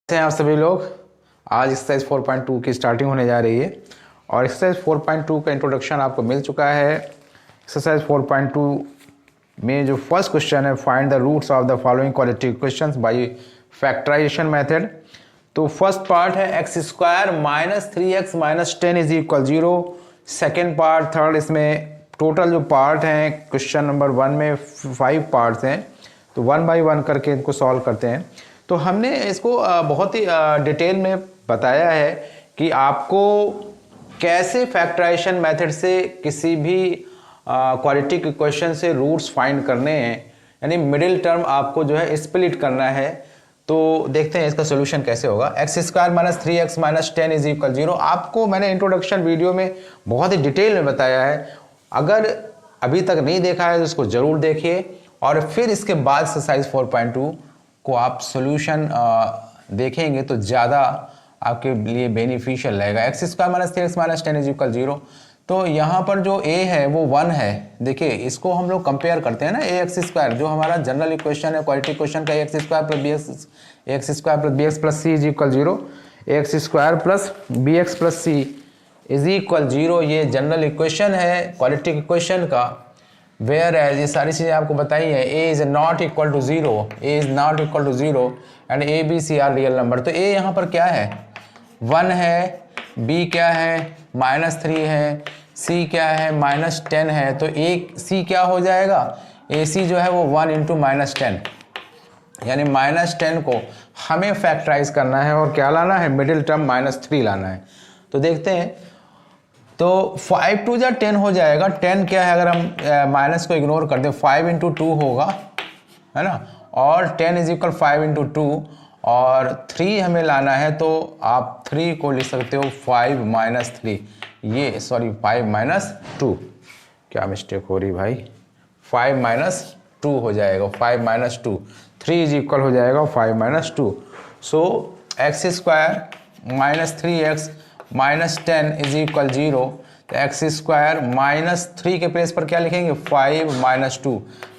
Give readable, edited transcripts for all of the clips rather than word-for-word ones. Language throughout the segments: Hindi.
हैं आप सभी लोग। आज एक्सरसाइज 4.2 की स्टार्टिंग होने जा रही है और एक्सरसाइज 4.2 का इंट्रोडक्शन आपको मिल चुका है। एक्सरसाइज 4.2 में जो फर्स्ट क्वेश्चन है, find the roots of the following quality questions by factorisation method. तो फर्स्ट पार्ट है x square minus 3x minus 10 is equal 0। Second part, third, इसमें टोटल जो पार्ट हैं क्वेश्चन नंबर 1 में 5 पार्ट्स हैं, तो 1 बाई 1 करके इनको सॉल्व करते हैं। तो हमने इसको बहुत ही डिटेल में बताया है कि आपको कैसे फैक्टराइजेशन मेथड से किसी भी क्वालिटी के क्वेश्चन से रूट्स फाइंड करने हैं, यानी मिडिल टर्म आपको जो है स्प्लिट करना है। तो देखते हैं इसका सोल्यूशन कैसे होगा। X square minus 3x minus 10 is equal 0 आपको मैंने इंट्रोडक्शन वीडियो में बहुत ही डिटेल में बताया है। अगर अभी तक नहीं देखा है तो इसको ज़रूर देखिए और फिर इसके बाद एक्सरसाइज 4.2 को आप सॉल्यूशन देखेंगे तो ज़्यादा आपके लिए बेनिफिशियल रहेगा। X square minus 3x minus 10 is equal 0। तो यहाँ पर जो a है वो 1 है। देखिए इसको हम लोग कंपेयर करते हैं ना, ए एक्स स्क्वायर जो हमारा जनरल इक्वेशन है क्वालिटी क्वेश्चन का, x square plus b x plus c is equal 0, x square plus b x plus c is equal 0, ये जनरल इक्वेशन है क्वालिटी इक्वेशन का। वेयर एज ये सारी चीज़ें आपको बताई है, a is not equal to 0, a is not equal to 0 and a b c are real number. तो a यहाँ पर क्या है, 1 है, b क्या है, -3 है, c क्या है, -10 है। तो c क्या हो जाएगा, ac जो है वो 1 इंटू -10, यानी -10 को हमें फैक्टराइज करना है और क्या लाना है, मिडिल टर्म -3 लाना है। तो देखते हैं, तो 5 2 जा 10 हो जाएगा। 10 क्या है, अगर हम माइनस को इग्नोर कर दें 5 इंटू 2 होगा, है ना, और 10 इज इक्वल 5 इंटू 2 और 3 हमें लाना है। तो आप 3 को लिख सकते हो 5 माइनस 3, ये सॉरी 5 माइनस 2, क्या मिस्टेक हो रही भाई, 5 माइनस 2 हो जाएगा, 5 माइनस 2, 3 इज इक्वल हो जाएगा 5 minus 2। So x square minus 3x minus 10 is equal 0। तो एक्स स्क्वायर माइनस 3 के प्लेस पर क्या लिखेंगे, 5 माइनस 2।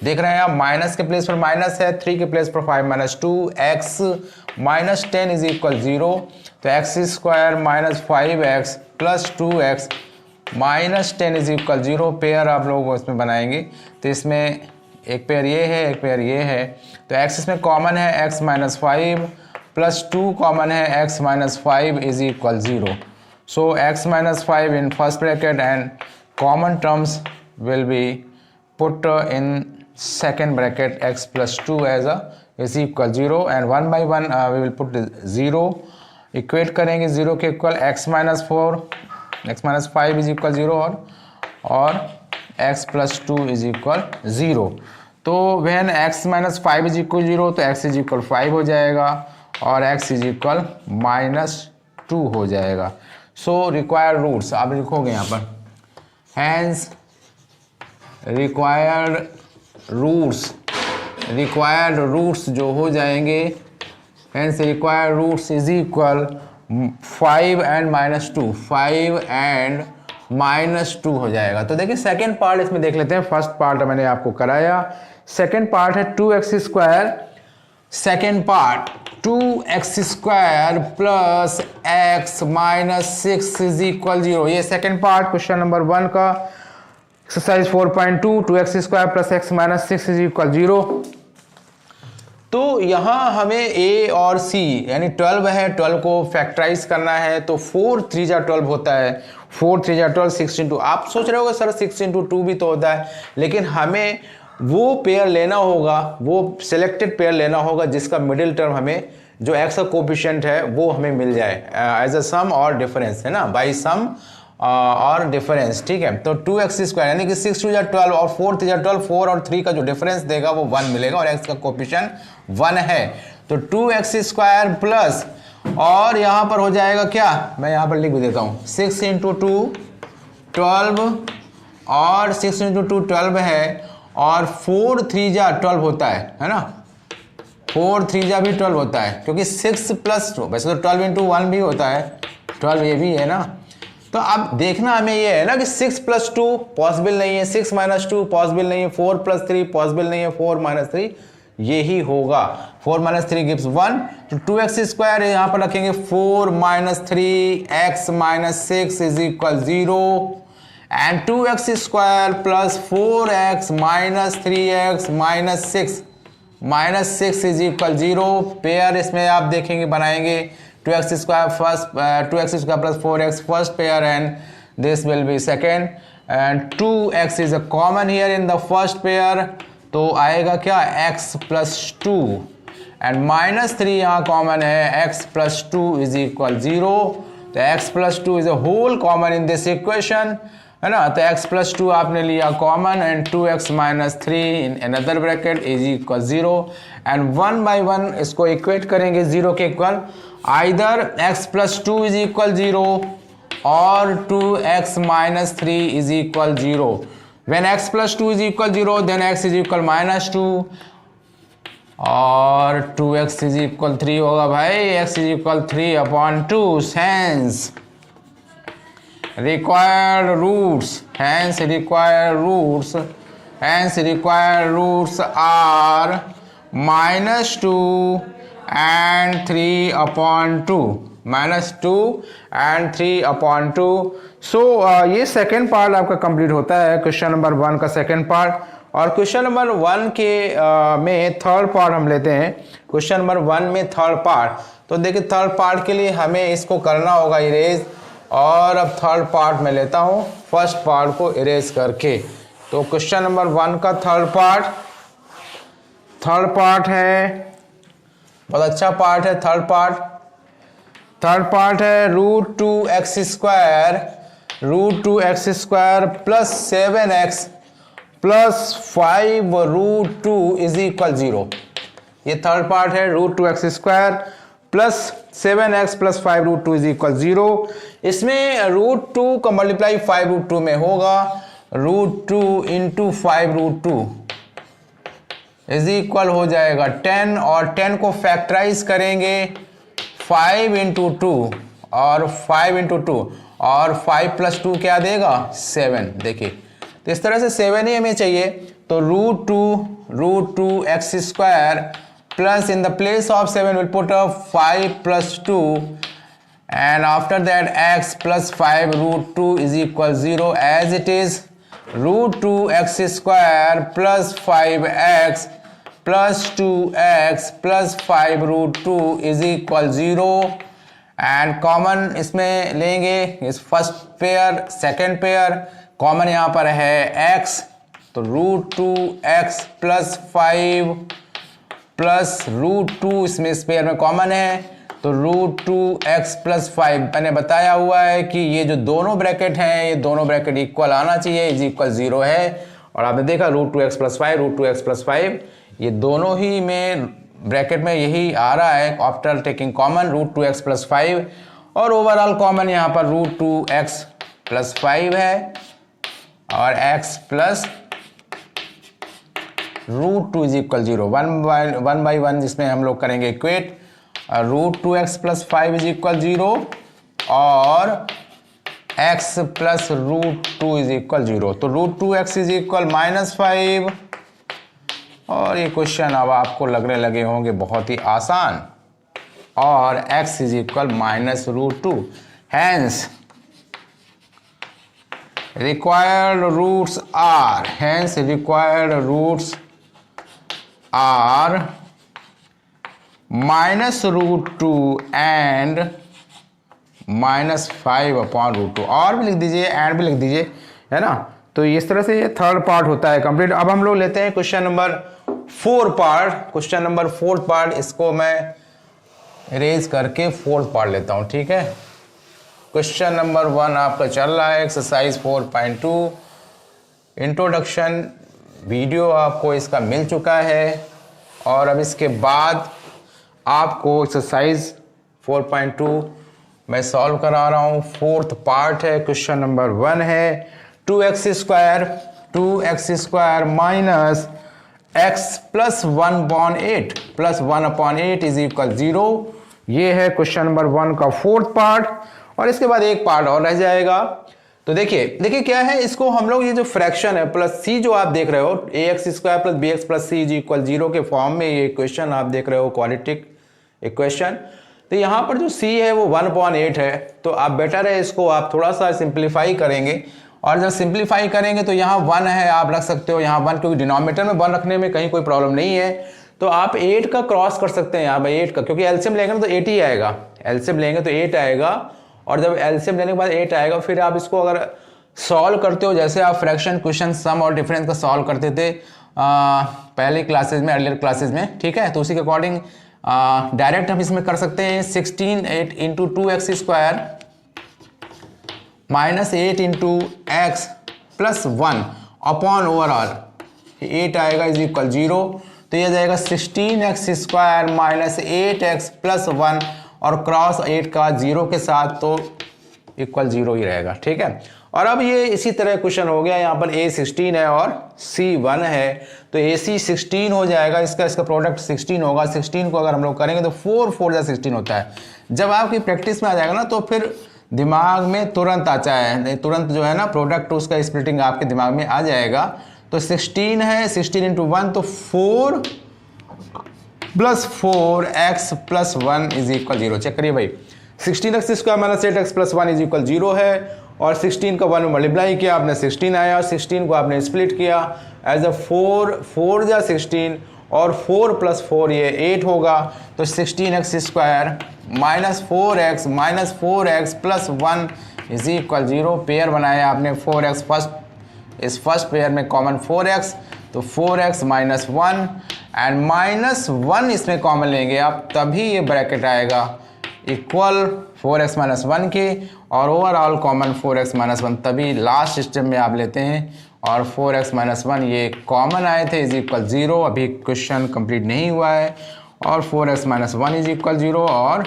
देख रहे हैं आप, माइनस के प्लेस पर माइनस है, 3 के प्लेस पर 5 minus 2, x minus 10 is equal 0। तो x square minus 5x plus 2x minus 10 is equal 0। Pair आप लोग इसमें बनाएंगे तो इसमें एक पेयर ये है, एक पेयर ये है। तो एक्स इसमें कॉमन है, x माइनस 5 प्लस 2 कॉमन है, x minus 5 is equal 0। So x minus 5 in first bracket and common terms will be put in second bracket, x plus 2 as a is equal 0 and 1 by 1 we will put 0, equate करेंगे 0 के equal x minus 4, x minus 5 is equal 0 और x plus 2 is equal 0। तो when x minus 5 is equal 0 तो x is equal 5 हो जाएगा और x is equal minus 2 हो जाएगा। सो रिक्वायर्ड रूट्स आप लिखोगे यहाँ पर, हैंस रिक्वायर्ड रूट्स जो हो जाएंगे, hence required roots is equal 5 and -2, 5 and -2 हो जाएगा। तो देखिए सेकेंड पार्ट इसमें देख लेते हैं। फर्स्ट पार्ट मैंने आपको कराया, सेकेंड पार्ट है 2x square, second part 2x square plus x minus 6 is equal 0। ये सेकेंड पार्ट क्वेश्चन नंबर 1 का exercise 4.2, 2x square plus x minus 6 is equal 0। तो यहाँ हमें a और c यानी 12 है, 12 को फैक्टराइज करना है। तो 4 3 जा 12 होता है, 4 3 जा 12, 6 इंटू, आप सोच रहे होगे सर 6 इंटू 2 भी तो होता है, लेकिन हमें वो पेयर लेना होगा, वो सिलेक्टेड पेयर लेना होगा जिसका मिडिल टर्म हमें, जो एक्स का कोफिशिएंट है वो हमें मिल जाए एज अ सम और डिफरेंस, है ना, बाई सम और डिफरेंस। ठीक है, तो 2x स्क्वायर यानी कि 6 2 जा 12 और 4 3 जा 12, 4 और 3 का जो डिफरेंस देगा वो 1 मिलेगा और x का कोफिशिएंट 1 है। तो 2x स्क्वायर प्लस, और यहाँ पर हो जाएगा क्या, मैं यहाँ पर लिख भी देता हूँ, 6 इंटू 2 12 और 6 इंटू 2 12 है और 4 3 जा 12 होता है ना, 4 3 जा भी 12 होता है, क्योंकि 6 प्लस 2, वैसे तो 12 इंटू 1 भी होता है, 12 ये भी है ना। तो अब देखना हमें ये है ना कि 6 प्लस 2 पॉसिबल नहीं है, 6 माइनस 2 पॉसिबल नहीं है, 4 प्लस 3 पॉसिबल नहीं है, 4 माइनस 3 यही होगा। 4 माइनस 3 गिव्स 1, तो 2x स्क्वायर यहाँ पर रखेंगे 4 minus 3x minus 6 is equal 0 and 2x square plus 4x minus 3x minus 6 is equal 0। Pair इसमें आप देखेंगे बनाएंगे 2x square plus 4x first pair and this will be second and 2x is a common here in the first pair, तो आएगा क्या x प्लस 2 एंड माइनस 3 यहाँ कॉमन है, x प्लस 2 इज इक्वल 0, तो x plus 2 is a whole common in this equation, है ना। तो x प्लस 2 आपने लिया common and 2x minus 3 in another bracket is equal 0 and 1 by 1 इसको इक्वेट करेंगे 0 के equal, either x plus 2 is equal 0 और 2x minus 3 is equal 0. When x plus 2 is equal 0, then x is equal minus 2 और 2x is equal 3 होगा भाई, x is equal 3 upon 2. Hence required roots are minus 2 and 3 upon 2. -2 and 3 upon 2. सो ये सेकेंड पार्ट आपका कंप्लीट होता है क्वेश्चन नंबर 1 का सेकेंड पार्ट, और क्वेश्चन नंबर 1 के में थर्ड पार्ट हम लेते हैं। क्वेश्चन नंबर 1 में थर्ड पार्ट, तो देखिए थर्ड पार्ट के लिए हमें इसको करना होगा इरेज, और अब थर्ड पार्ट में लेता हूँ फर्स्ट पार्ट को इरेज करके। तो क्वेश्चन नंबर 1 का थर्ड पार्ट है, बहुत अच्छा पार्ट है थर्ड पार्ट है √2x square plus 7x plus 5 √2 is equal 0। ये थर्ड पार्ट है √2x square plus 7x plus 5 √2 is equal 0। इसमें √2 का मल्टीप्लाई 5 √2 में होगा, √2 इंटू 5 √2 इज इक्वल हो जाएगा 10, और 10 को फैक्टराइज करेंगे 5 इंटू 2 और 5 इंटू 2 और 5 प्लस 2 क्या देगा 7। देखिए तो इस तरह से 7 ही हमें चाहिए, तो √2 x square plus in the place of 7 will put 5 plus 2 and after that x plus 5 √2 is equal 0 as it is √2x square plus 5x plus 2x plus 5 √2 is equal 0 and common इसमें लेंगे इस first pair second pair, common यहाँ पर है x, तो √2x प्लस 5 प्लस √2 इसमें इस पेयर में कॉमन है, तो √2x प्लस 5 मैंने बताया हुआ है कि ये जो दोनों ब्रैकेट हैं ये दोनों ब्रैकेट इक्वल आना चाहिए, इज इक्वल 0 है, और आपने देखा √2x प्लस 5 ये दोनों ही में ब्रैकेट में यही आ रहा है after taking common √2x plus 5, और ओवरऑल कॉमन यहाँ पर √2x प्लस 5 है और x plus √2 is equal 0। 1 by 1 जिसमें हम लोग करेंगे equate, √2x plus 5 is equal 0 और x प्लस √2 इज इक्वल 0, तो √2x इज इक्वल -5, और ये क्वेश्चन अब आपको लगने लगे होंगे बहुत ही आसान, और x is equal -√2। Hence required roots are -√2 and -5 upon √2, और भी लिख दीजिए एंड भी लिख दीजिए, है ना। तो इस तरह से ये थर्ड पार्ट होता है कंप्लीट। अब हम लोग लेते हैं क्वेश्चन नंबर 4 पार्ट, इसको मैं इरेज करके 4th पार्ट लेता हूँ, ठीक है। क्वेश्चन नंबर 1 आपका चल रहा है एक्सरसाइज 4.2 इंट्रोडक्शन, वीडियो आपको इसका मिल चुका है, और अब इसके बाद आपको एक्सरसाइज 4.2 मैं सॉल्व करा रहा हूँ। 4th पार्ट है, क्वेश्चन नंबर 1 है 2x square minus x plus 1/8 is equal 0। ये है क्वेश्चन नंबर 1 का 4th पार्ट, और इसके बाद एक पार्ट और रह जाएगा। तो तो देखिए क्या है, इसको हम लोग ये जो फ्रैक्शन है प्लस सी जो आप देख रहे हो ax² plus bx plus c is equal 0 के फॉर्म में ये इक्वेशन आप देख रहे हो, क्वाड्रेटिक इक्वेशन। तो यहाँ पर जो c है वो 1/8 है। तो आप बेटर है इसको आप थोड़ा सा सिंप्लीफाई करेंगे, और जब सिंप्लीफाई करेंगे तो यहाँ 1 है, आप रख सकते हो यहाँ 1, क्योंकि डिनोमिनेटर में 1 रखने में कहीं कोई प्रॉब्लम नहीं है। तो आप 8 का क्रॉस कर सकते हैं यहाँ पर 8 का, क्योंकि एलसीएम लेंगे तो 8 ही आएगा, एलसीएम लेंगे तो 8 आएगा, और जब एलसीएम लेने के बाद 8 आएगा, फिर आप इसको अगर सॉल्व करते हो, जैसे आप फ्रैक्शन क्वेश्चन सम और डिफरेंस का सॉल्व करते थे पहले क्लासेस में, अर्लियर क्लासेस में, ठीक है, तो उसी के अकॉर्डिंग डायरेक्ट हम इसमें कर सकते हैं 16 8 into 2x² minus 8 into x plus 1 upon overall 8 आएगा इज इक्वल 0। तो यह जाएगा 16x² माइनस 8x प्लस 1 और क्रॉस 8 का 0 के साथ, तो इक्वल 0 ही रहेगा, ठीक है। और अब ये इसी तरह क्वेश्चन हो गया, यहाँ पर a 16 है और c 1 है, तो ac 16 हो जाएगा, इसका प्रोडक्ट 16 होगा। 16 को अगर हम लोग करेंगे तो 4 4 जा 16 होता है। जब आपकी प्रैक्टिस में आ जाएगा ना तो फिर दिमाग में तुरंत आता है, तुरंत जो है ना प्रोडक्ट उसका स्प्लिटिंग आपके दिमाग में आ जाएगा। तो 16 है, 16 इंटू 1 तो 4 plus 4x plus 1 is equal 0। Check करिए भाई, 16x² minus 8x plus 1 is equal 0 है, और 16 का 1 में मल्टीप्लाई किया आपने 16 आया, और 16 को आपने स्प्लिट किया एज अ 4 जा 16 और 4 प्लस 4 ये 8 होगा। तो 16x² minus 4x plus 1 is equal 0। Pair बनाया आपने 4x फर्स्ट, इस फर्स्ट पेयर में कॉमन 4x, तो 4x माइनस 1 एंड माइनस 1 इसमें कॉमन लेंगे आप, तभी ये ब्रैकेट आएगा इक्वल 4x माइनस 1 के, और ओवरऑल कॉमन 4x माइनस 1 तभी लास्ट स्टेप में आप लेते हैं, और 4x माइनस 1 ये कॉमन आए थे इज इक्वल 0। अभी क्वेश्चन कंप्लीट नहीं हुआ है, और 4x माइनस 1 इज इक्वल 0 और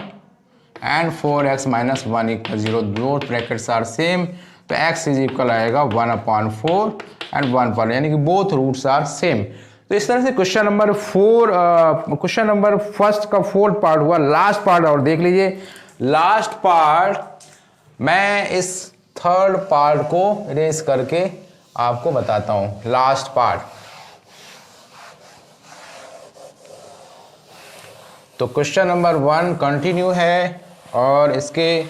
and 4x minus 1 equal 0, both brackets are same. तो x इज इक्वल आएगा 1/4 एंड 1 पर, यानी कि बोथ रूट्स आर सेम। तो इस तरह से question number 4, question number first का 4th पार्ट हुआ। लास्ट पार्ट और देख लीजिए, लास्ट पार्ट मैं इस 3rd पार्ट को इरेज करके आपको बताता हूं। लास्ट पार्ट, तो क्वेश्चन नंबर 1 कंटिन्यू है, और इसके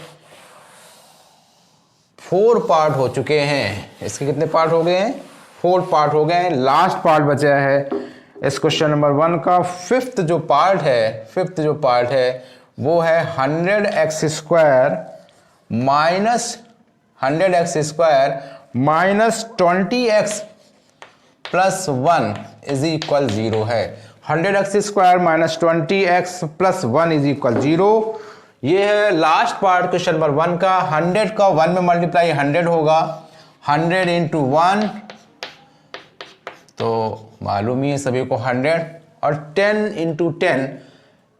4 पार्ट हो चुके हैं। इसके कितने पार्ट हो गए हैं? 4 पार्ट हो गए हैं। लास्ट पार्ट बचा है इस क्वेश्चन नंबर 1 का। 5th जो पार्ट है वो है 100x² minus 20x plus 1 is equal 0 है। 100x² minus 20x plus 1 is equal 0। ये है लास्ट पार्ट क्वेश्चन नंबर 1 का। 100 का 1 में मल्टीप्लाई 100 होगा, 100 इंटू 1 तो मालूम ही है सभी को 100, और 10 इंटू 10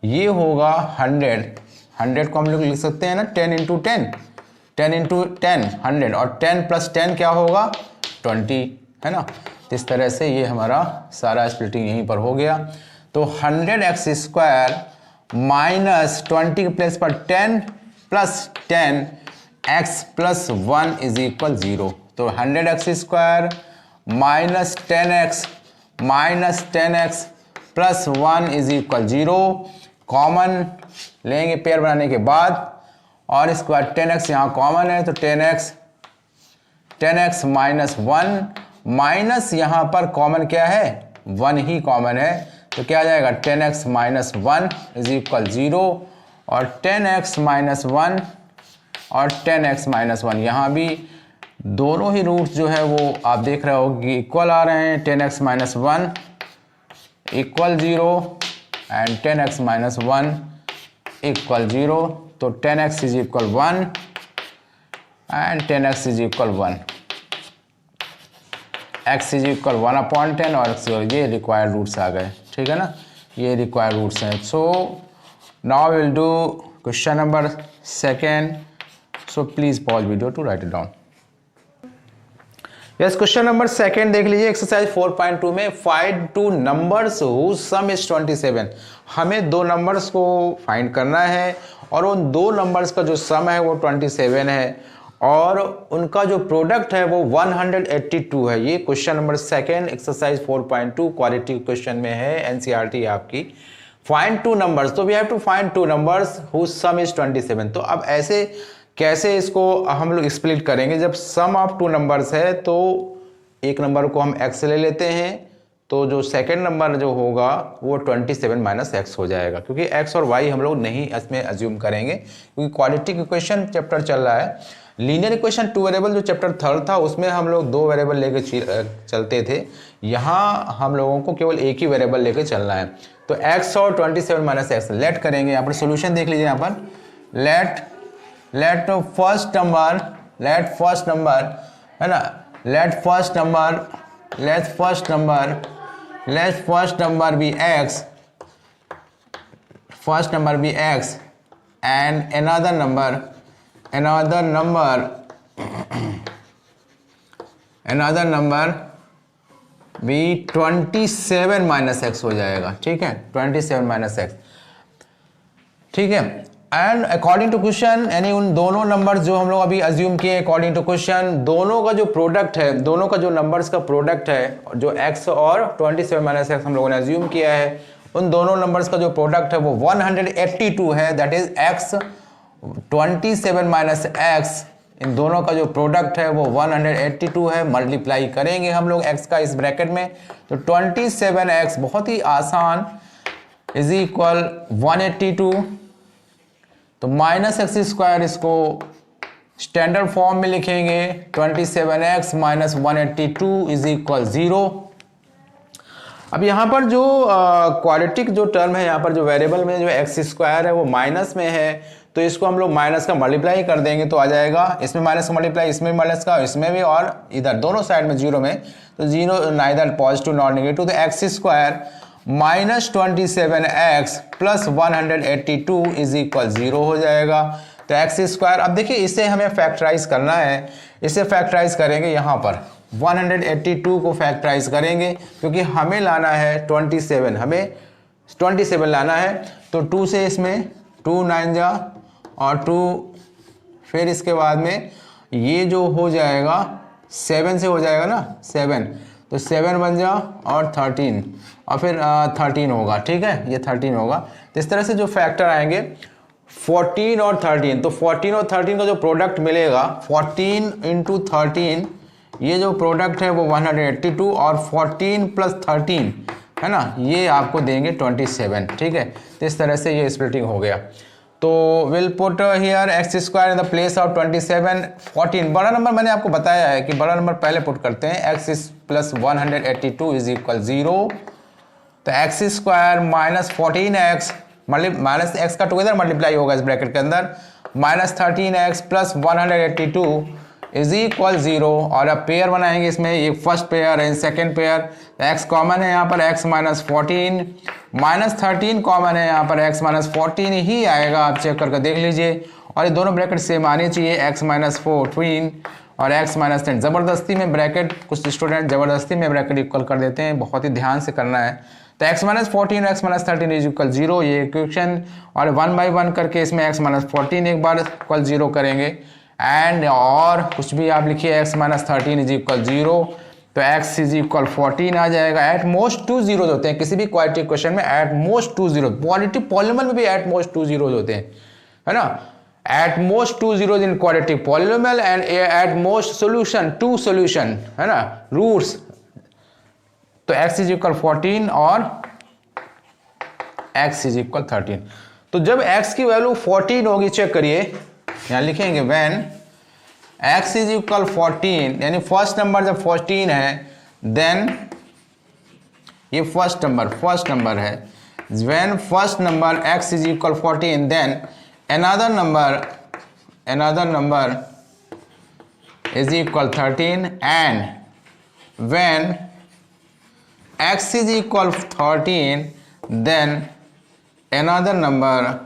ये होगा 100 को हम लोग लिख सकते हैं ना 10 इंटू 10, 10 इंटू 10 100, और 10 प्लस 10 क्या होगा 20, है ना। इस तरह से ये हमारा सारा स्प्लिटिंग यहीं पर हो गया। तो 100x² माइनस 20 के प्लेस पर 10 plus 10x plus 1 is equal 0। तो 100x² minus 10x plus 1 is equal 0। Common लेंगे पेयर बनाने के बाद, और इसके बाद 10x यहाँ कॉमन है, तो 10x माइनस 1 माइनस यहाँ पर कॉमन क्या है 1 ही कॉमन है, तो क्या आ जाएगा 10x माइनस 1 इज इक्वल 0, और 10x माइनस 1 और 10x माइनस 1 यहाँ भी दोनों ही रूट्स जो है वो आप देख रहे हो कि इक्वल आ रहे हैं। 10x minus 1 equal 0 and 10x minus 1 equal 0। तो 10x is equal 1 and 10x is equal 1, x is equal 1/10 और ये रिक्वायर्ड रूट्स आ गए, ठीक है ना, ये रिक्वायर्ड रूट्स हैं। So now will do question number 2, so please pause video to write it down. Yes, question number 2 देख लीजिए। एक्सरसाइज 4.2 में find 2 numbers whose sum is 27। हमें 2 नंबर्स को फाइंड करना है, और उन 2 नंबर्स का जो सम है वो 27 है, और उनका जो प्रोडक्ट है वो 182 है। ये question number second exercise 4.2 quality question में है, एनसीईआरटी आपकी। फाइंड टू नंबर्स, तो we have to find two numbers whose sum is 27। तो अब ऐसे कैसे इसको हम लोग स्प्लिट करेंगे? जब सम ऑफ टू नंबर्स है तो एक नंबर को हम x ले लेते हैं, तो जो सेकंड नंबर जो होगा वो 27 माइनस एक्स हो जाएगा, क्योंकि x और y हम लोग नहीं इसमें अज्यूम करेंगे, क्योंकि क्वालिटी इक्वेशन चैप्टर चल रहा है। लीनियर इक्वेशन टू वेरिएबल जो चैप्टर थर्ड था उसमें हम लोग दो वेरिएबल लेके चलते थे, यहाँ हम लोगों को केवल एक ही वेरिएबल लेके चलना है। तो x और 27 माइनस एक्स लेट करेंगे। यहाँ पर सोल्यूशन देख लीजिए, यहाँ पर लेट फर्स्ट नंबर है ना, let first number be x and another number भी 27 माइनस एक्स हो जाएगा। ठीक है, 27 माइनस एक्स, ठीक है। एंड अकॉर्डिंग टू क्वेश्चन, यानी उन दोनों नंबर्स जो हम लोग अभी अज्यूम किए अकॉर्डिंग टू क्वेश्चन, दोनों का जो प्रोडक्ट है, दोनों का जो नंबर्स का प्रोडक्ट है, जो x और 27 माइनस एक्स हम लोगों ने अज्यूम किया है, उन दोनों नंबर्स का जो प्रोडक्ट है वो 182 है। That is x 27 minus x, इन दोनों का जो प्रोडक्ट है वो 182 है। मल्टीप्लाई करेंगे हम लोग x का इस ब्रैकेट में, तो 27x बहुत ही आसान इज इक्वल 182, तो माइनस एक्स स्क्वायर, इसको स्टैंडर्ड फॉर्म में लिखेंगे 27x माइनस 182 इज इक्वल 0। अब यहाँ पर जो क्वाड्रेटिक जो टर्म है, यहाँ पर जो वेरिएबल में जो एक्स स्क्वायर है वो माइनस में है, तो इसको हम लोग माइनस का मल्टीप्लाई कर देंगे तो आ जाएगा, इसमें माइनस का मल्टीप्लाई, इसमें माइनस का, इसमें भी, और इधर दोनों साइड में जीरो में, तो zero neither positive not negative, तो x square minus 27x plus 182 is equal 0 हो जाएगा। तो एक्स स्क्वायर, अब देखिए इसे हमें फैक्टराइज करना है, इसे फैक्टराइज करेंगे, यहाँ पर 182 को फैक्टराइज करेंगे, क्योंकि हमें लाना है 27, हमें 27 लाना है। तो 2 से इसमें 2 9 जा और 2, फिर इसके बाद में ये जो हो जाएगा 7 से हो जाएगा ना, 7, तो 7 बन जा और 13, और फिर 13 होगा। ठीक है, ये 13 होगा। तो इस तरह से जो फैक्टर आएंगे 14 और 13, तो 14 और 13 का जो प्रोडक्ट मिलेगा 14 इंटू 13, ये जो प्रोडक्ट है वो 182, और 14 प्लस 13 है ना, ये आपको देंगे 27। ठीक है, तो इस तरह से ये स्प्लिटिंग हो गया। तो will put here x square in the place of 27 14। बड़ा नंबर मैंने आपको बताया है कि बड़ा नंबर पहले पुट करते हैं, एक्स प्लस 182 इज इक्वल 0। तो x square minus 14x minus x का टुगेदर मल्टीप्लाई होगा इस ब्रैकेट के अंदर, minus 13x plus 182 is equal 0। और अब पेयर बनाएंगे इसमें, ये फर्स्ट पेयर है, सेकंड पेयर, x कॉमन है यहाँ पर, x माइनस 14 माइनस 13 कॉमन है यहाँ पर, x माइनस 14 ही आएगा, आप चेक करके देख लीजिए। और ये दोनों ब्रैकेट सेम आने चाहिए, x माइनस 14 और x माइनस 10। ज़बरदस्ती में ब्रैकेट, कुछ स्टूडेंट ज़बरदस्ती में ब्रैकेट इक्वल कर देते हैं, बहुत ही ध्यान से करना है। तो x minus 14 x minus 13 is equal 0, ये इक्वेशन, और 1 बाई 1 करके इसमें x माइनस 14 एक बार इक्वल 0 करेंगे, एंड और कुछ भी आप लिखिए x माइनस 13 इज इक्वल 0, तो x इज इक्वल 14 आ जाएगा। एट मोस्ट 2 जीरोज होते हैं किसी भी क्वाड्रेटिक क्वेश्चन में, एट मोस्ट 2 जीरो, पॉलिनोमियल में भी एट मोस्ट 2 जीरोज होते हैं, है ना, at most 2 zeros in quadratic polynomial, and at most solution 2 solution, है ना, रूट्स। तो x इज इक्वल 14 और x इज इक्वल 13। तो जब x की वैल्यू 14 होगी, चेक करिए, यहाँ लिखेंगे व्हेन x इज इक्वल 14, यानी फर्स्ट नंबर जब 14 है, देन ये फर्स्ट नंबर है, when first number x is equal 14, then another number is equal 13, and when x is equal 13, then another number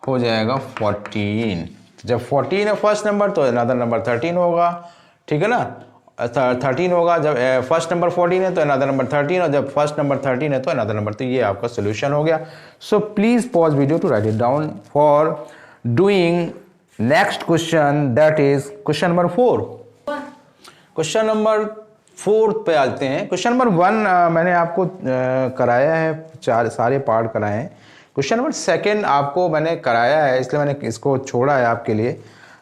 हो जाएगा 14। जब 14 है फर्स्ट नंबर, तो another नंबर 13 होगा। ठीक है ना, 13 होगा, जब फर्स्ट नंबर 14 है तो अनदर नंबर 13, और जब फर्स्ट नंबर 13 है तो अनदर नंबर, तो ये आपका सोल्यूशन हो गया। So please pause video to write it down for doing next question, that is question number 4। Question number 4 पे आते हैं। क्वेश्चन नंबर 1 मैंने आपको कराया है, सारे पार्ट कराए हैं। क्वेश्चन नंबर 2 आपको मैंने कराया है, इसलिए मैंने इसको छोड़ा है आपके लिए,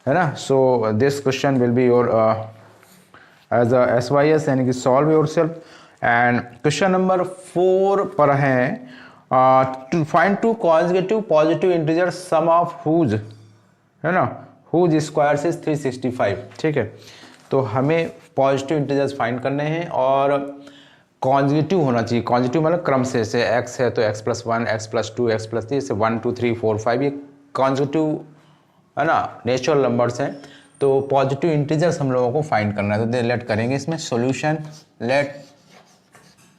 है ना। So this question will be your as a SYS, यानी कि solve yourself. And question number 4 पर है to find two consecutive positive integer sum of whose, है ना, हुज स्क्वायर्स इज 365। ठीक है, तो हमें पॉजिटिव इंटीजर्स फाइंड करने हैं और कॉन्जिक्यूटिव होना चाहिए। कॉन्जिक्यूटिव मतलब क्रम से x है तो x+1, x+2, x+3, जैसे 1 2 3 4 5, ये कॉन्जिक्यूटिव है ना, नेचुरल नंबर्स हैं। तो पॉजिटिव इंटीजर्स हम लोगों को फाइंड करना है, तो लेट करेंगे इसमें सॉल्यूशन। लेट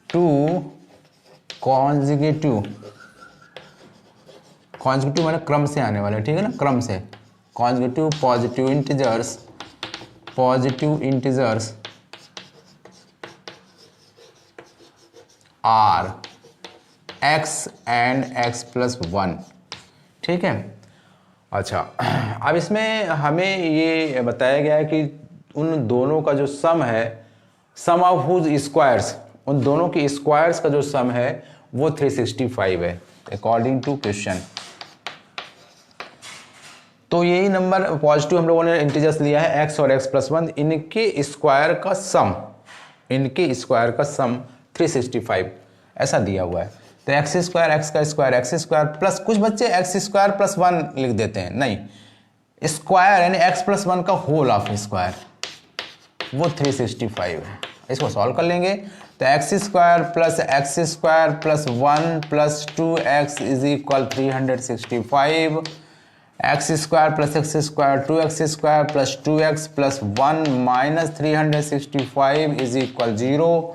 टू कॉन्जिक्यूटिव मतलब क्रम से आने वाले, ठीक है ना, क्रम से। Consecutive positive integers are x and x+1, ठीक है। अच्छा, अब इसमें हमें ये बताया गया है कि उन दोनों का जो सम है, सम ऑफ हुज स्क्वायर्स, उन दोनों की स्क्वायर्स का जो सम है वो 365 है अकॉर्डिंग टू क्वेश्चन। तो यही नंबर पॉजिटिव हम लोगों ने इंटीजर्स लिया है x और x+1, इनके स्क्वायर का सम 365 ऐसा दिया हुआ है। तो x स्क्वायर, x का स्क्वायर, x स्क्वायर प्लस, कुछ बच्चे x²+1 लिख देते हैं, नहीं, स्क्वायर यानी x+1 का होल ऑफ स्क्वायर, वो 365 है। इसको सॉल्व कर लेंगे तो x² + x² + 1 + 2x is equal 365, x² + x² 2x² + 2x + 1 - 365 is equal 0।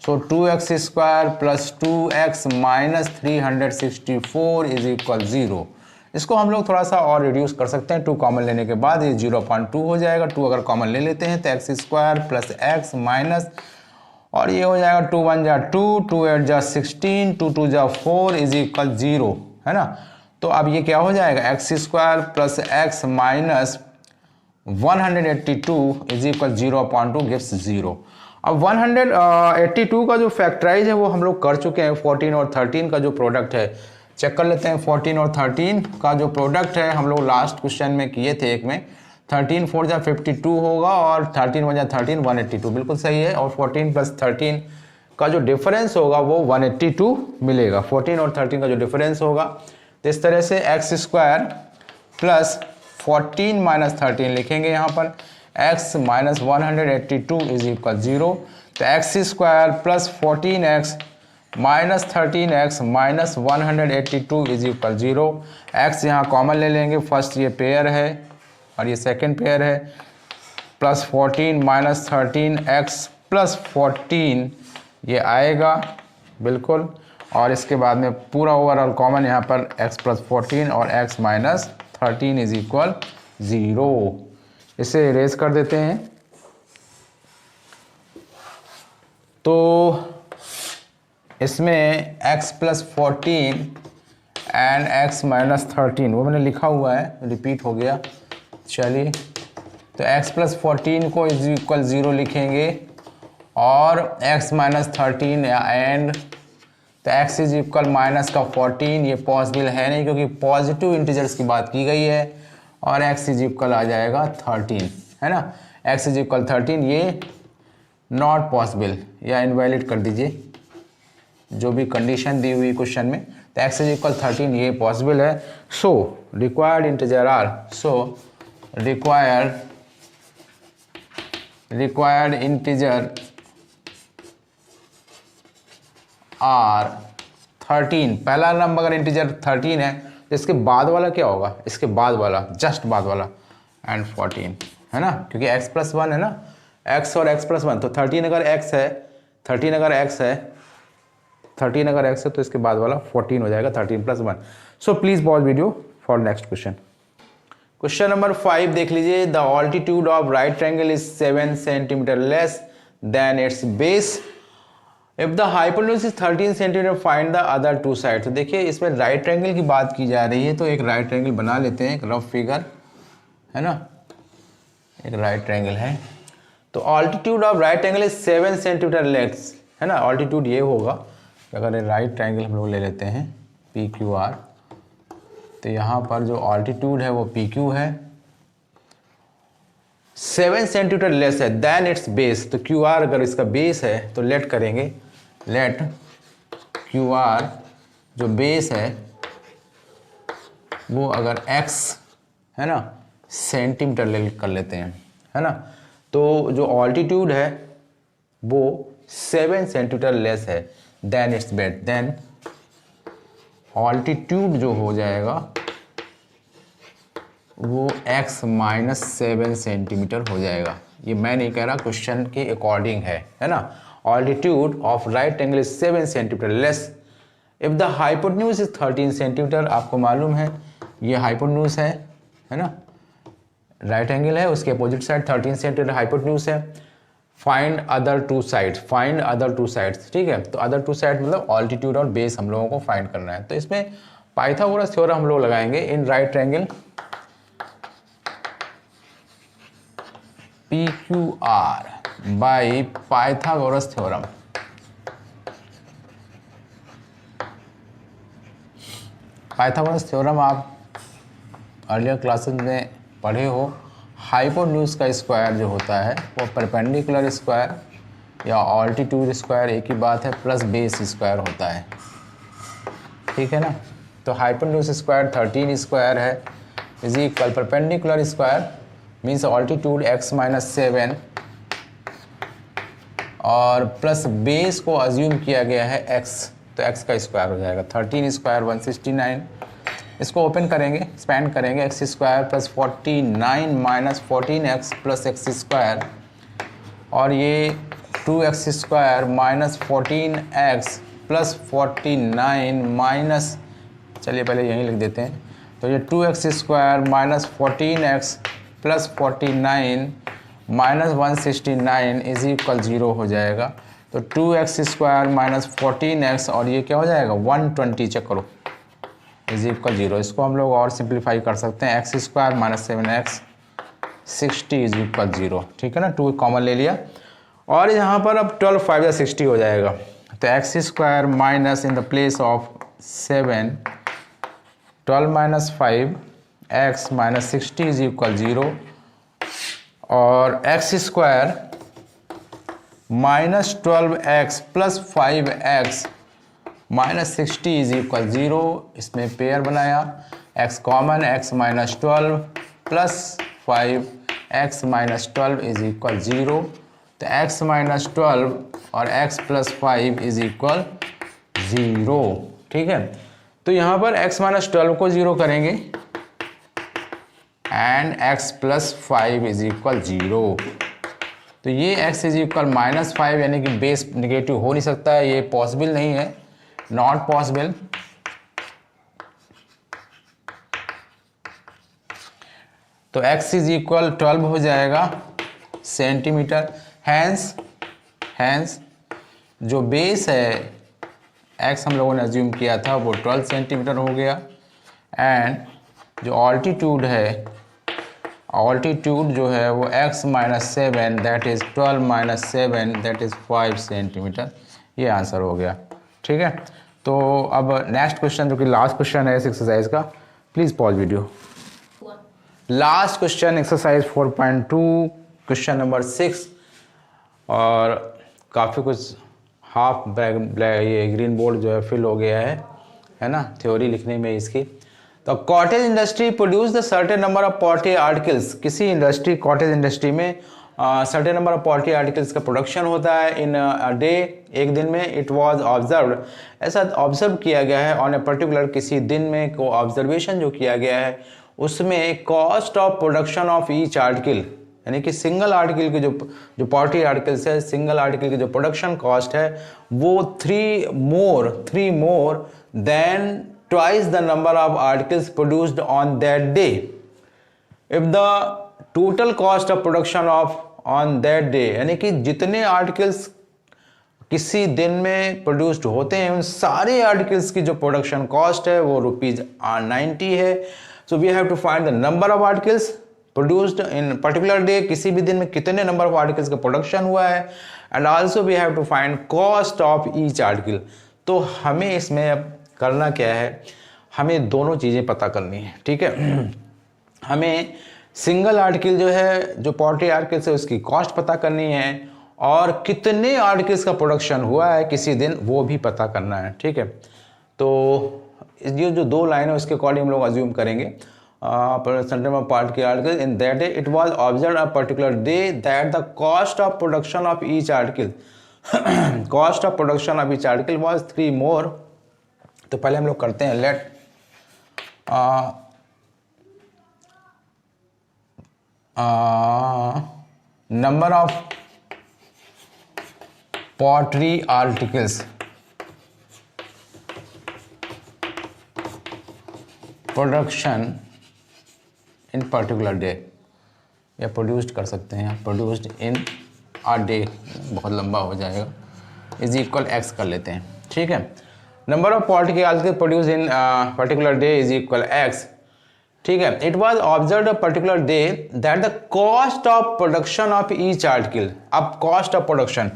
So 2x² + 2x - 364 is equal 0। इसको हम लोग थोड़ा सा और रिड्यूस कर सकते हैं, 2 कॉमन लेने के बाद ये 0.2 हो जाएगा। 2 अगर कॉमन ले लेते हैं तो x² + x माइनस, और ये हो जाएगा 2 1 जा 2, 2 8 जा 16, 2 2 जा 4 इज इक्वल 0, है ना। तो अब ये क्या हो जाएगा, x² + x minus 182 is equal 0.2 gives 0। अब 182 का जो फैक्टराइज है वो हम लोग कर चुके हैं। 14 और 13 का जो प्रोडक्ट है चेक कर लेते हैं। 14 और 13 का जो प्रोडक्ट है हम लोग लास्ट क्वेश्चन में किए थे एक में। 13 4 जा 52 होगा और 13 1 जा 13 182, बिल्कुल सही है। और 14 + 13 का जो डिफरेंस होगा वो 182 मिलेगा। 14 और 13 का जो डिफरेंस होगा, तो इस तरह से x² + 14 - 13 लिखेंगे यहाँ पर, x - 182 इज इक्वल 0। तो x² + 14x - 13x - 182 is equal 0। x यहाँ कॉमन ले लेंगे, फर्स्ट ये पेयर है और ये सेकंड पेयर है, +14 - 13x + 14 ये आएगा बिल्कुल, और इसके बाद में पूरा ओवरऑल कॉमन यहाँ पर x + 14 और x - 13 इज इक्वल 0। इसे इरेज कर देते हैं। तो इसमें x + 14 एंड x - 13 वो मैंने लिखा हुआ है, रिपीट हो गया, चलिए। तो x + 14 को इज इक्वल 0 लिखेंगे और x - 13 एंड, तो x इज इक्वल माइनस का 14, ये पॉसिबल है नहीं क्योंकि पॉजिटिव इंटीजर्स की बात की गई है, और x इज इक्वल आ जाएगा 13, है ना। x इज इक्वल 13 ये नॉट पॉसिबल, या इनवैलिड कर दीजिए जो भी कंडीशन दी हुई क्वेश्चन में। तो x इज इक्वल 13 ये पॉसिबल है। So required integer are, so required integer are 13। पहला नंबर अगर इंटीजर 13 है तो इसके बाद वाला क्या होगा, इसके बाद वाला, जस्ट बाद वाला एंड 14, है ना, क्योंकि x+1 है ना, x और x+1, तो 13 अगर x है, 13 अगर x है तो इसके बाद वाला 14 हो जाएगा, 13 + 1। So please pause video for next question. Question number 5 देख लीजिए। The altitude of right triangle is 7 centimetre less than its base. If the hypotenuse is 13 centimetre find the other two side. तो देखिए इसमें राइट ट्रायंगल की बात की जा रही है, तो एक राइट ट्रायंगल बना लेते हैं, एक रफ फिगर है ना, एक राइट ट्रायंगल है। तो altitude of right triangle is 7 centimetre legs है ना। ऑल्टीट्यूड ये होगा कि अगर राइट ट्रायंगल हम लोग ले लेते हैं पी क्यू आर, तो यहाँ पर जो ऑल्टीट्यूड है वो पी क्यू है, 7 सेंटीमीटर लेस है देन इट्स बेस। तो क्यू आर अगर इसका बेस है तो लेट करेंगे, लेट क्यू आर जो बेस है वो अगर x है ना सेंटीमीटर ले कर लेते हैं है ना, तो जो ऑल्टीट्यूड है वो 7 सेंटीमीटर लेस है then its base. Then altitude जो हो जाएगा वो x माइनस 7 सेंटीमीटर हो जाएगा। ये मैं नहीं कह रहा, क्वेश्चन के अकॉर्डिंग है ना। Altitude of right angle is 7 centimetre less if the hypotenuse is 13 centimetre. आपको मालूम है ये हाइपोटेन्यूज है ना, राइट एंगल है, उसके अपोजिट साइड 13 सेंटीमीटर हाइपोटेन्यूज है। Find other two sides, find other two sides, ठीक है। तो अदर टू साइड मतलब ऑल्टीट्यूड और बेस हम लोगों को फाइंड करना है। तो इसमें पाइथागोरस थ्योरम हम लोग लगाएंगे in right triangle PQR by Pythagoras theorem. Pythagoras theorem आप अर्लियर क्लासेस में पढ़े हो। हाइपोटेन्यूज का स्क्वायर जो होता है वो परपेंडिकुलर स्क्वायर या ऑल्टीट्यूड स्क्वायर एक ही बात है, प्लस बेस स्क्वायर होता है, ठीक है ना। तो हाइपोटेन्यूज स्क्वायर 13 स्क्वायर है is equal perpendicular square means altitude x minus 7 और प्लस बेस को अज्यूम किया गया है x, तो x का स्क्वायर हो जाएगा 13 स्क्वायर 169। इसको ओपन करेंगे, एक्सपैंड करेंगे, x square plus 49 minus 14x plus x square, और ये 2x square minus 14x plus 49 minus, चलिए पहले यहीं लिख देते हैं, तो ये 2x square minus 14x plus 49 minus 169 is equal 0 हो जाएगा। तो 2x स्क्वायर माइनस 14x और ये क्या हो जाएगा 120, चेक करो, इज इक्वल 0। इसको हम लोग और सिंप्लीफाई कर सकते हैं, x square minus 7x 60 is equal 0, ठीक है ना। 2 कॉमन ले लिया और यहाँ पर अब 12 5 या 60 हो जाएगा। तो x square minus in the place of 7 12 minus 5 x minus 60 is equal 0 और x square minus 12x plus 5x minus 60 is equal 0। इसमें पेयर बनाया, x common, x minus 12 plus 5x minus 12 is equal 0। तो x माइनस 12 और x प्लस 5 इज इक्वल 0, ठीक है। तो यहाँ पर x माइनस 12 को 0 करेंगे and x plus 5 is equal 0। तो ये x इज इक्वल माइनस 5 यानी कि बेस निगेटिव हो नहीं सकता है, ये पॉसिबल नहीं है, नॉट पॉसिबल। तो x इज इक्वल 12 हो जाएगा सेंटीमीटर। हैंस जो बेस है x हम लोगों ने अज्यूम किया था वो 12 सेंटीमीटर हो गया एंड जो ऑल्टीट्यूड है, ऑल्टीट्यूड जो है वो x minus 7 that is 12 minus 7 that is 5 centimetre. ये आंसर हो गया, ठीक है। तो अब नेक्स्ट क्वेश्चन जो कि लास्ट क्वेश्चन है इस एक्सरसाइज का, please pause video. Last question exercise 4.2 question number 6, और काफ़ी कुछ हाफ ब्लैक ये ग्रीन बोर्ड जो है फिल हो गया है ना थ्योरी लिखने में इसकी। तो cottage industry produce the certain number of poultry articles. किसी इंडस्ट्री, कॉटेज इंडस्ट्री में certain number of poultry articles का प्रोडक्शन होता है इन अ डे, एक दिन में। इट वाज ऑब्जर्व्ड, ऐसा ऑब्जर्व किया गया है ऑन ए पर्टिकुलर, किसी दिन में को ऑब्जर्वेशन जो किया गया है उसमें cost of production of each article, यानी कि सिंगल आर्टिकल के जो पॉल्ट्री आर्टिकल्स है, सिंगल आर्टिकल की जो प्रोडक्शन कॉस्ट है वो 3 more than twice the number of articles produced on that day. If the total cost of production of on that day, यानी कि जितने आर्टिकल्स किसी दिन में प्रोड्यूस्ड होते हैं उन सारे आर्टिकल्स की जो प्रोडक्शन कॉस्ट है वो ₹90 है। So we have to find the number of articles produced in particular day, किसी भी दिन में कितने नंबर ऑफ आर्टिकल्स का प्रोडक्शन हुआ है, and also we have to find cost of each article. तो हमें इसमें अब करना क्या है, हमें दोनों चीज़ें पता करनी है, ठीक है। हमें सिंगल आर्टिकल जो है, जो पोल्ट्री आर्टिकल्स है उसकी कॉस्ट पता करनी है, और कितने आर्टिकल्स का प्रोडक्शन हुआ है किसी दिन वो भी पता करना है, ठीक है। तो ये जो दो लाइन है उसके अकॉर्डिंग हम लोग अज्यूम करेंगे पार्ट के article in that day it was observe a particular day that the cost of production of each article cost of production of each article was 3 more. तो पहले हम लोग करते हैं let number of poultry articles production in particular day, या प्रोड्यूस्ड कर सकते हैं, प्रोड्यूस्ड इन अ डे बहुत लंबा हो जाएगा, इज इक्वल एक्स कर लेते हैं, ठीक है। Number of poultry article produce in particular day is equal x, ठीक है। It was observe a particular day that the cost of production of each article, अब cost of production,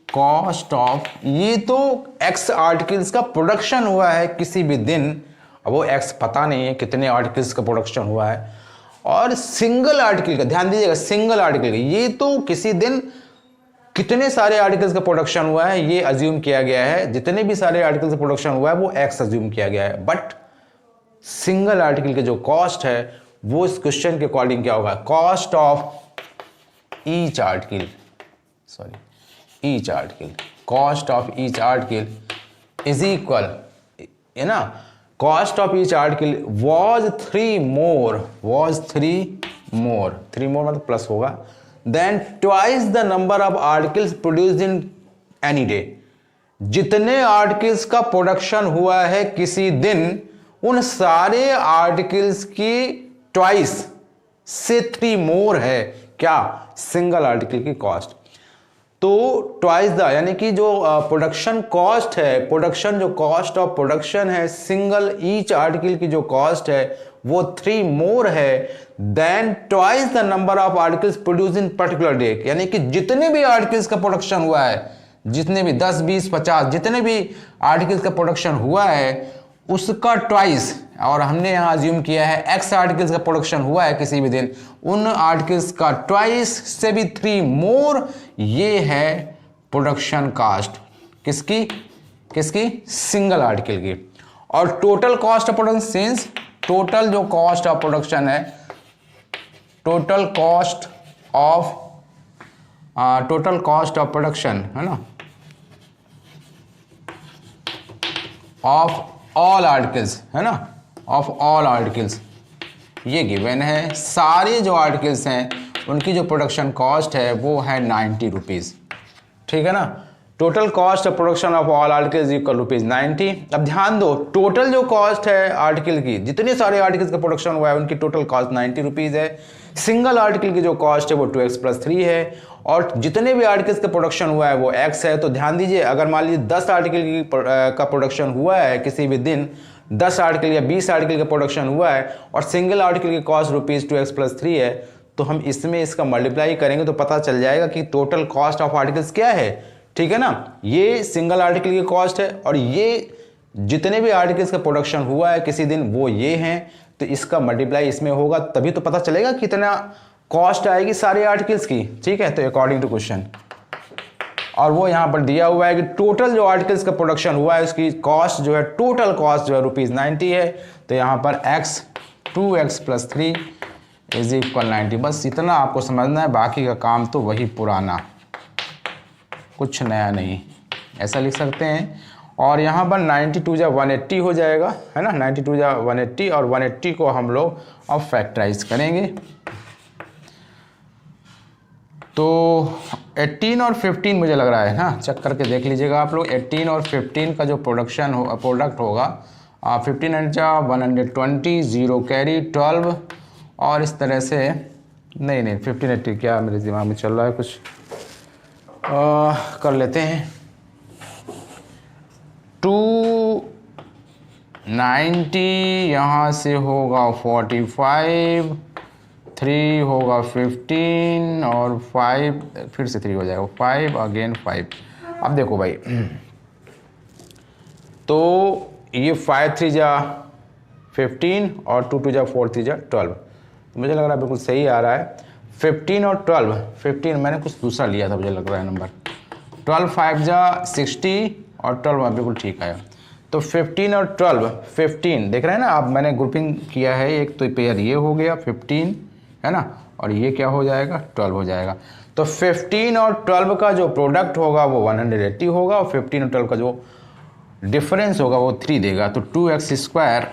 cost of, ये तो एक्स आर्टिकल्स का प्रोडक्शन हुआ है किसी भी दिन, अब वो एक्स पता नहीं है कितने आर्टिकल्स का प्रोडक्शन हुआ है, और सिंगल आर्टिकल का ध्यान दीजिएगा, सिंगल आर्टिकल का, ये तो किसी दिन कितने सारे आर्टिकल्स का प्रोडक्शन हुआ है ये अज्यूम किया गया है, जितने भी सारे आर्टिकल्स का प्रोडक्शन हुआ है वो एक्स अज्यूम किया गया है, बट सिंगल आर्टिकल के जो कॉस्ट है वो इस क्वेश्चन के अकॉर्डिंग क्या होगा, cost of each article, sorry each article, cost of each article is equal, है ना, cost of each article was 3 more, was 3 मोर मतलब प्लस होगा, then twice the number of articles produced in any day, जितने आर्टिकल्स का प्रोडक्शन हुआ है किसी दिन उन सारे आर्टिकल्स की ट्वाइस से 3 मोर है क्या, सिंगल आर्टिकल की कॉस्ट। तो ट्वाइस द, यानी कि जो प्रोडक्शन कॉस्ट है, प्रोडक्शन जो कॉस्ट ऑफ प्रोडक्शन है सिंगल ईच आर्टिकल की जो कॉस्ट है वो 3 मोर है then twice the number of articles produce in particular day, यानी कि जितने भी आर्टिकल्स का प्रोडक्शन हुआ है, जितने भी 10, 20, 50 जितने भी आर्टिकल्स का प्रोडक्शन हुआ है उसका ट्वाइस, और हमने यहाँ अज्यूम किया है एक्स आर्टिकल्स का प्रोडक्शन हुआ है किसी भी दिन, उन आर्टिकल्स का ट्वाइस से भी 3 मोर, ये है प्रोडक्शन कॉस्ट किसकी, किसकी, सिंगल आर्टिकल की। और total cost of production, since total जो कॉस्ट ऑफ प्रोडक्शन है, टोटल कॉस्ट ऑफ प्रोडक्शन है ना, ऑफ ऑल आर्टिकल्स है ना, ऑफ ऑल आर्टिकल्स, ये गिवन है, सारे जो आर्टिकल्स हैं उनकी जो प्रोडक्शन कॉस्ट है वो है 90 रुपीज़, ठीक है ना। Total cost of production of all articles equal ₹90। अब ध्यान दो, टोटल जो कॉस्ट है आर्टिकल की, जितने सारे आर्टिकल्स का प्रोडक्शन हुआ है उनकी टोटल कॉस्ट 90 रुपीज़ है, सिंगल आर्टिकल की जो कॉस्ट है वो 2x + 3 है, और जितने भी आर्टिकल्स का प्रोडक्शन हुआ है वो x है। तो ध्यान दीजिए, अगर मान लीजिए 10 आर्टिकल का प्रोडक्शन हुआ है किसी भी दिन, 10 आर्टिकल या 20 आर्टिकल का प्रोडक्शन हुआ है और सिंगल आर्टिकल की कॉस्ट ₹2x + 3 है, तो हम इसमें इसका मल्टीप्लाई करेंगे तो पता चल जाएगा कि टोटल कॉस्ट ऑफ आर्टिकल्स क्या है, ठीक है ना। ये सिंगल आर्टिकल की कॉस्ट है और ये जितने भी आर्टिकल्स का प्रोडक्शन हुआ है किसी दिन वो ये हैं, तो इसका मल्टीप्लाई इसमें होगा तभी तो पता चलेगा कितना कॉस्ट आएगी सारे आर्टिकल्स की, ठीक है। तो अकॉर्डिंग टू क्वेश्चन, और वो यहाँ पर दिया हुआ है कि टोटल जो आर्टिकल्स का प्रोडक्शन हुआ है उसकी कॉस्ट जो है, टोटल कॉस्ट जो है ₹90 है। तो यहाँ पर x 2x + 3 = 90, बस इतना आपको समझना है, बाकी का काम तो वही पुराना, कुछ नया नहीं, ऐसा लिख सकते हैं। और यहाँ पर 92 जा 180 हो जाएगा, है ना, 92 जा 180, और 180 को हम लोग अब फैक्टराइज करेंगे। तो 18 और 15 मुझे लग रहा है ना, चेक करके देख लीजिएगा आप लोग, 18 और 15 का जो प्रोडक्ट होगा 15 × 120, 0 कैरी 12, और इस तरह से नहीं नहीं 1580 क्या मेरे दिमाग में चल रहा है कुछ, कर लेते हैं। 290 यहाँ से होगा 45, 3 होगा 15 और 5 फिर से 3 हो जाएगा 5 अगेन 5। अब देखो भाई तो ये 5 3 जा 15 और 2 2 जा 4 3 जा 12, तो मुझे लग रहा है बिल्कुल सही आ रहा है। 15 और 12, 15 मैंने कुछ दूसरा लिया था मुझे लग रहा है नंबर, 12 5 जा 60 और 12 बिल्कुल ठीक आया। तो 15 और 12, 15 देख रहे हैं ना आप, मैंने ग्रुपिंग किया है, एक तो पेयर ये हो गया 15 है ना, और ये क्या हो जाएगा 12 हो जाएगा। तो 15 और 12 का जो प्रोडक्ट होगा वो 180 होगा और 15 और 12 का जो डिफरेंस होगा वो 3 देगा। तो 2x square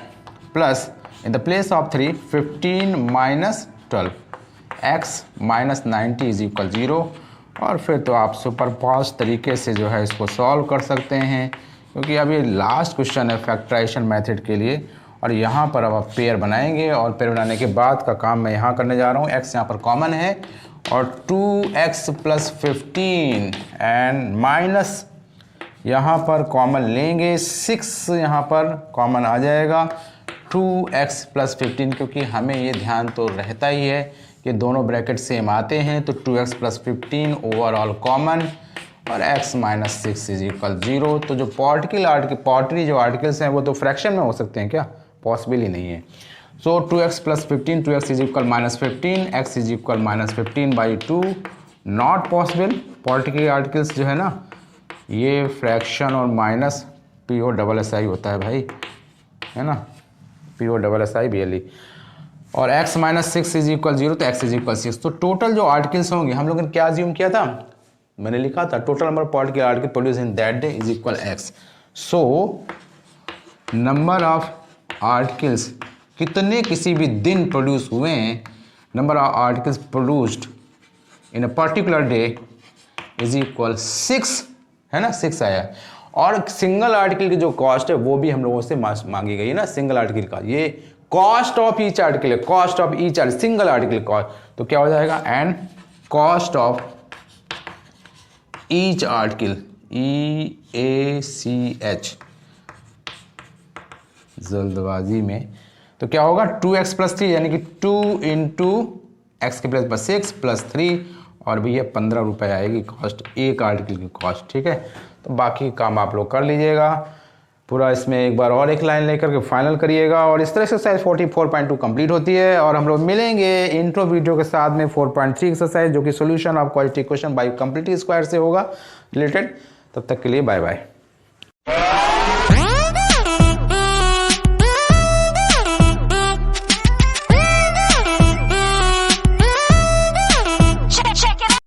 plus in the place of 3 15 minus 12 x minus 90 is equal 0। और फिर तो आप सुपरपोज तरीके से जो है इसको सॉल्व कर सकते हैं, क्योंकि अब ये लास्ट क्वेश्चन है फैक्टराइजेशन मेथड के लिए। और यहाँ पर अब आप पेयर बनाएंगे और पेयर बनाने के बाद का काम मैं यहाँ करने जा रहा हूँ। x यहाँ पर कॉमन है और 2x प्लस 15 एंड माइनस यहाँ पर कॉमन लेंगे 6, यहाँ पर कॉमन आ जाएगा 2x प्लस 15, क्योंकि हमें ये ध्यान तो रहता ही है कि दोनों ब्रैकेट सेम आते हैं। तो 2x प्लस 15 ओवरऑल कॉमन और x माइनस 6 इज इक्वल 0। तो जो पॉटरी जो आर्टिकल्स हैं वो तो फ्रैक्शन में हो सकते हैं क्या, पॉसिबल ही नहीं है। सो 2x plus 15, 2x is equal minus 15, x is equal minus 15 by 2, not possible. Political articles जो है ना ये फ्रैक्शन और माइनस PO डबल SI होता है भाई, है ना, PO डबल SI BLE। और x माइनस 6 इज इक्वल 0, तो x इज इक्वल 6। तो टोटल जो आर्टिकल्स होंगे, हम लोगों ने क्या अज्यूम किया था, मैंने लिखा था total number of political article produce in that day is equal x। So number of articles कितने किसी भी दिन प्रोड्यूस हुए हैं, number of articles produced in a particular day is equal 6, है ना, 6 आया। और सिंगल आर्टिकल की जो कॉस्ट है वो भी हम लोगों से मांगी गई है ना, सिंगल आर्टिकल का ये कॉस्ट ऑफ ईच आर्टिकल है, cost of each article single article cost. तो क्या हो जाएगा, and cost of each article EACH, जल्दबाजी में, तो क्या होगा 2x प्लस 3 यानी कि 2 इंटू एक्स के प्लस 6 प्लस 3 और भैया 15 रुपये आएगी कॉस्ट, एक आर्टिकल की कॉस्ट। ठीक है, तो बाकी काम आप लोग कर लीजिएगा पूरा, इसमें एक बार और एक लाइन लेकर के फाइनल करिएगा। और इस तरह से एक्सरसाइज 44.2 कंप्लीट होती है और हम लोग मिलेंगे इंट्रो वीडियो के साथ में 4.3 एक्सरसाइज, जो कि solution of quadratic equation by complete square से होगा रिलेटेड। तब तक के लिए बाय बाय।